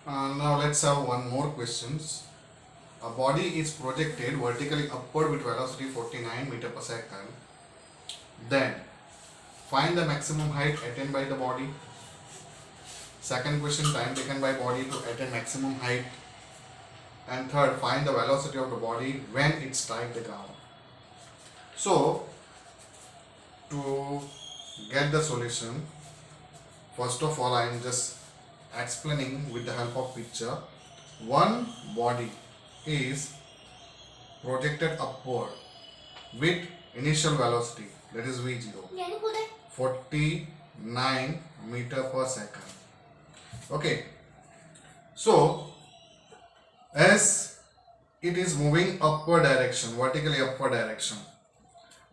Now let's have one more questions. A body is projected vertically upward with velocity 49 meter per second. Then find the maximum height attained by the body. Second question, time taken by body to attain maximum height. And third, find the velocity of the body when it strikes the ground. So to get the solution, first of all I am just explaining with the help of picture. One body is projected upward with initial velocity, that is v0, 49 meter per second. Okay, so as it is moving upward direction, vertically upward direction,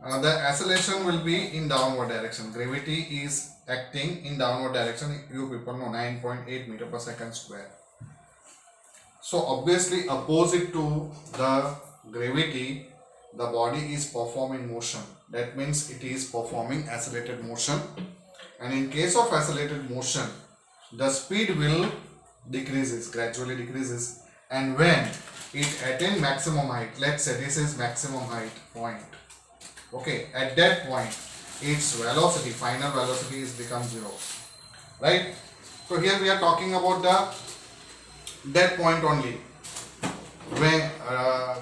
the acceleration will be in downward direction. Gravity is acting in downward direction. You people know 9.8 meter per second square. So obviously opposite to the gravity, the body is performing motion. That means it is performing accelerated motion. And in case of accelerated motion, the speed will decreases, gradually decreases. And when it attains maximum height, let's say this is maximum height point. Okay, at that point, its velocity, final velocity is become 0. Right? So here we are talking about that point only, when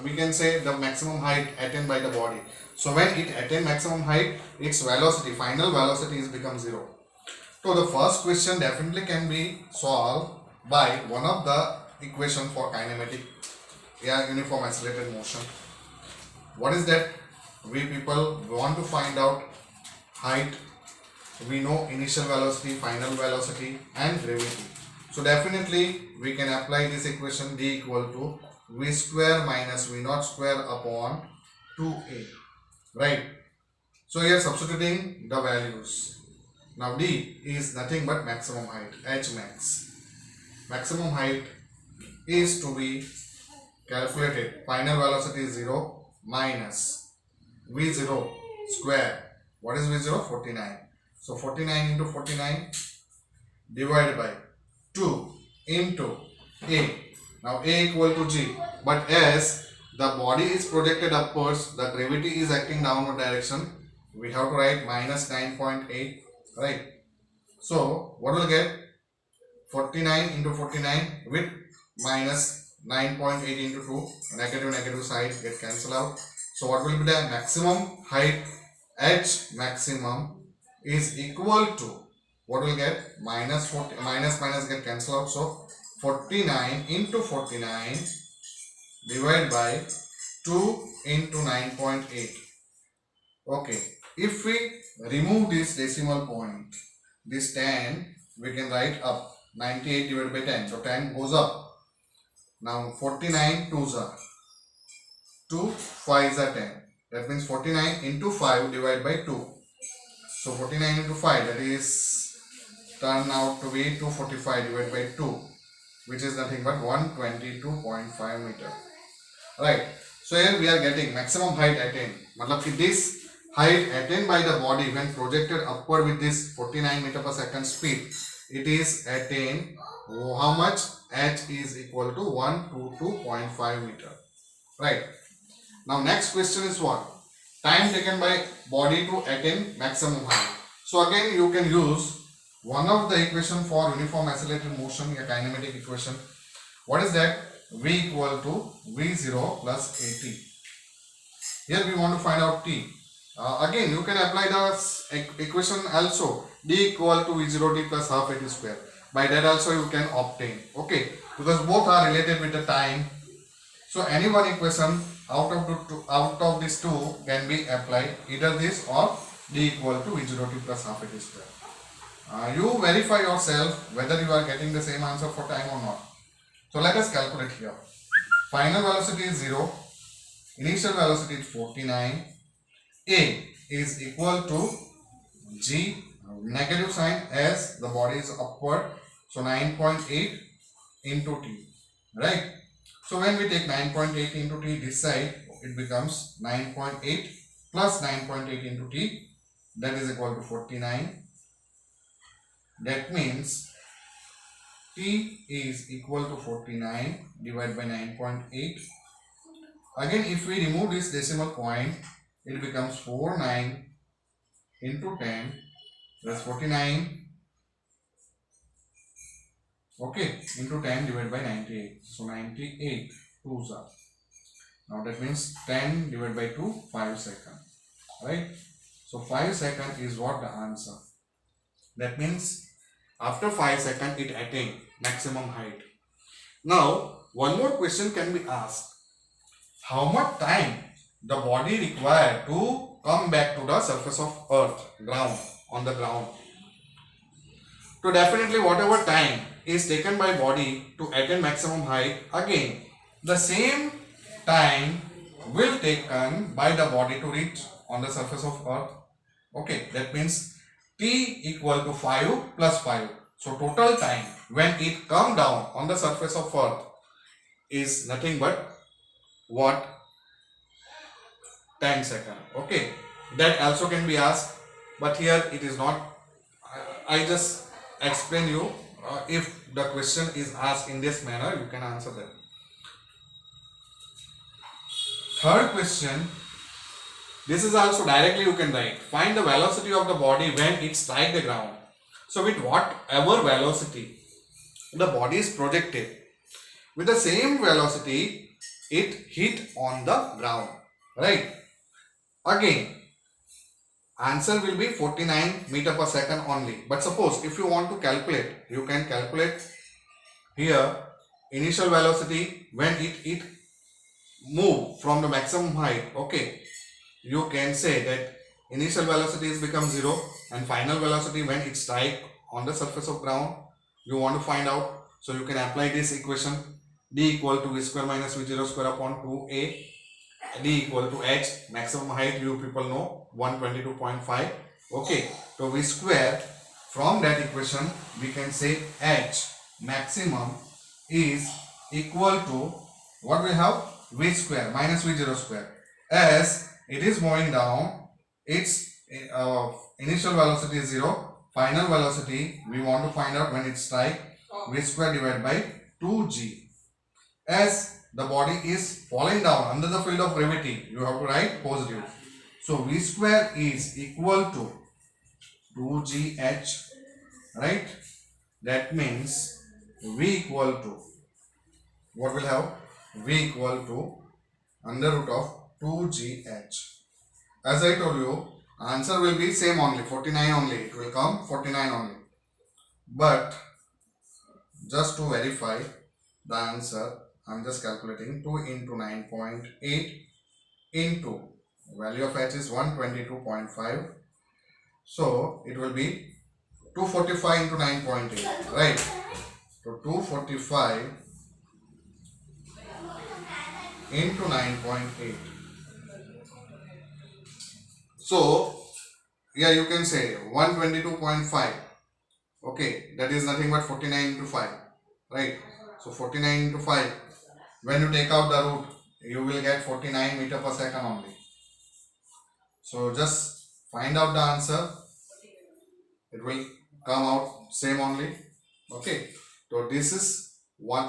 we can say the maximum height attained by the body. So when it attains maximum height, its velocity, final velocity is become 0. So the first question definitely can be solved by one of the equation for kinematic uniform accelerated motion. What is that? We people want to find out height. We know initial velocity, final velocity and gravity. So definitely we can apply this equation, d equal to v square minus v naught square upon 2a. Right? So here substituting the values. Now d is nothing but maximum height, h max. Maximum height is to be calculated. Final velocity is 0 minus v0 square. What is v0? 49. So 49 into 49 divided by 2 into a. Now a equal to g. But as the body is projected upwards, the gravity is acting downward direction, we have to write minus 9.8. Right? So what will get? 49 into 49 with minus 9.8 into 2. Negative side get cancelled out. So what will be the maximum height? H maximum is equal to, what will get? Minus 40, minus get cancelled out. So 49 into 49 divided by 2 into 9.8. Okay, if we remove this decimal point, this 10 we can write up. 98 divided by 10, so 10 goes up. Now 49 2s are 2, 5s are 10. That means 49 into 5 divided by 2. So 49 into 5, that is turned out to be 245 divided by 2, which is nothing but 122.5 meter. Right. So here we are getting maximum height attained. Matlab ki this height attained by the body when projected upward with this 49 meter per second speed, it is attained how much? H is equal to 122.5 meter. Right. Now next question is what? Time taken by body to attain maximum height. So again you can use one of the equation for uniform accelerated motion, a kinematic equation. What is that? V equal to V0 plus AT. Here we want to find out T. Again you can apply the equation also, D equal to V0 T plus half AT square. By that also you can obtain. Okay, because both are related with the time. So any one equation out of these two can be applied, either this or D equal to V0 T plus half AT square. You verify yourself whether you are getting the same answer for time or not. So let us calculate here. Final velocity is 0, initial velocity is 49, A is equal to G, negative sign as the body is upward, so 9.8 into T, right? So when we take 9.8 into T this side, it becomes 9.8 plus 9.8 into T, that is equal to 49. That means T is equal to 49 divided by 9.8. Again, if we remove this decimal point, it becomes 49 into 10, that's 49, okay, into 10 divided by 98. So 98 twos are. Now that means 10 divided by 2, 5 seconds, right? So 5 seconds is what the answer. That means after 5 seconds it attained maximum height. Now one more question can be asked. How much time the body required to come back to the surface of earth, ground, on the ground? So definitely whatever time is taken by body to attain maximum height, again the same time will taken by the body to reach on the surface of earth. Okay, that means T equal to 5 plus 5. So total time when it come down on the surface of earth is nothing but what? 10 seconds. Okay, that also can be asked, but here it is not. I just explain you. If the question is asked in this manner, you can answer that. Third question, this is also directly you can write. Find the velocity of the body when it strikes the ground. So with whatever velocity the body is projected, with the same velocity it hit on the ground, right? Again, answer will be 49 meter per second only. But suppose if you want to calculate, you can calculate here initial velocity when it move from the maximum height. Okay, you can say that initial velocity is become 0 and final velocity when it strike on the surface of ground you want to find out. So you can apply this equation, d equal to v square minus v0 square upon 2a, d equal to h, maximum height you people know 122.5. okay, so v square, from that equation we can say h maximum is equal to what we have, v square minus v0 square. As it is moving down, its initial velocity is 0, final velocity we want to find out when it strike, v square divided by 2g. As the body is falling down under the field of gravity, you have to write positive. So v square is equal to 2gh, right? That means v equal to, what will have, v equal to under root of 2gh. As I told you, answer will be same only, 49 only, it will come 49 only. But just to verify the answer, I am just calculating 2 into 9.8 into value of h is 122.5. So it will be 245 into 9.8, right? So 245 into 9.8. So yeah, you can say 122.5. Okay, that is nothing but 49 into 5, right? So 49 into 5, when you take out the root, you will get 49 meter per second only. So just find out the answer, it will come out same only. Okay, so this is one.